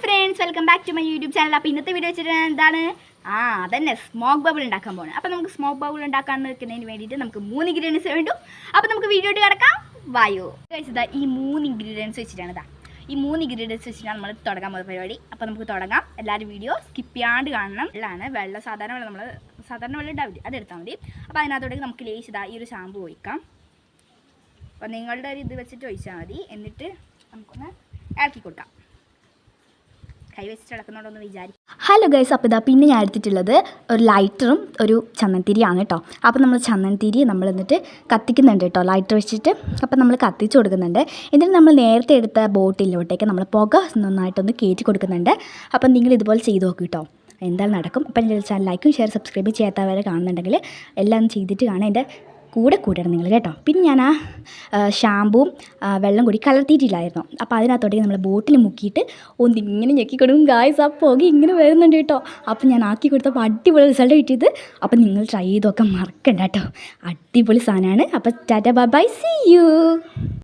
Friends, welcome back to my YouTube channel. അപ്പോൾ ഇന്നത്തെ video വെച്ചിട്ട് എന്താണ് അതന്നെ സ്മോക്ക് ബബിൾ ഉണ്ടാക്കാൻ പോകുന്നത്. അപ്പോൾ നമുക്ക് സ്മോക്ക് ബബിൾ ഉണ്ടാക്കാൻ നിൽക്കുന്നതിന് വേണ്ടിയിട്ട് നമുക്ക് 3 ഇൻഗ്രീഡിയൻസ് വേണ്ടു. അപ്പോൾ നമുക്ക് വീഡിയോയിട്ട് കിടക്കാം. വായോ കഴിച്ചതാ ഈ 3 ഇൻഗ്രീഡിയൻസ് വെച്ചിട്ടാണ് ഈ 3 ഇൻഗ്രീഡിയൻസ് വെച്ചിട്ടാണ് നമ്മൾ തുടങ്ങാൻ പോകുന്ന പരിപാടി. അപ്പോൾ നമുക്ക് തുടങ്ങാം. എല്ലാവരും വീഡിയോ സ്കിപ്പ് ചെയ്യാണ്ട് കാണണം. വെള്ളം സാധാരണ വെള്ളം ഉണ്ടാവില്ല, അതെടുത്താൽ മതി. അപ്പോൾ അതിനകത്തോടേക്ക് നമുക്ക് ലേശിതാ ഈ ഒരു ഷാമ്പു ഒഴിക്കാം. അപ്പോൾ നിങ്ങളുടെ ഒരു ഇത് വെച്ചിട്ട് ഒഴിച്ചാൽ മതി. എന്നിട്ട് നമുക്കൊന്ന് ഇളക്കി കൊടുക്കാം. കൈ വെച്ചിട്ട് ഇളക്കുന്നുണ്ടോയെന്ന് വിചാരിക്കും. ഹലോ ഗൈസ്, അപ്പോൾ പിന്നെ ഞാൻ എടുത്തിട്ടുള്ളത് ഒരു ലൈറ്ററും ഒരു ചന്ദനത്തിരിയാണ് കേട്ടോ. അപ്പോൾ നമ്മൾ ചന്ദനത്തിരി എന്നിട്ട് കത്തിക്കുന്നുണ്ട് കേട്ടോ, ലൈറ്റർ വെച്ചിട്ട്. അപ്പോൾ നമ്മൾ കത്തിച്ച് കൊടുക്കുന്നുണ്ട്. എന്നിട്ട് നമ്മൾ നേരത്തെ എടുത്ത ബോട്ടിലോട്ടേക്ക് നമ്മൾ പുക നന്നായിട്ടൊന്ന് കയറ്റി കൊടുക്കുന്നുണ്ട്. അപ്പം നിങ്ങൾ ഇതുപോലെ ചെയ്ത് നോക്കും കേട്ടോ, എന്തായാലും നടക്കും. അപ്പം എൻ്റെ ചാനൽ ലൈക്കും ഷെയർ സബ്സ്ക്രൈബ് ചെയ്യാത്തവരെ കാണുന്നുണ്ടെങ്കിൽ എല്ലാം ചെയ്തിട്ട് കാണാം, എൻ്റെ കൂടെയാണ് നിങ്ങൾ കേട്ടോ. പിന്നെ ഞാൻ ഷാമ്പുവും വെള്ളം കൂടി കലർത്തിയിട്ടില്ലായിരുന്നു. അപ്പോൾ അതിനകത്തോട്ടേക്ക് നമ്മൾ ബോട്ടിൽ മുക്കിയിട്ട് ഒന്നിങ്ങനെ ഞെക്കി കൊടുക്കും ഗായ്സ്. ആ പുക ഇങ്ങനെ വരുന്നുണ്ട് കേട്ടോ. അപ്പോൾ ഞാൻ ആക്കി കൊടുത്തപ്പോൾ അടിപൊളി റിസൾട്ട് കിട്ടിയത്. അപ്പോൾ നിങ്ങൾ ട്രൈ ചെയ്തൊക്കെ മറക്കണ്ട കേട്ടോ, അടിപൊളി സാധനമാണ്. അപ്പോൾ tata bye bye, see U.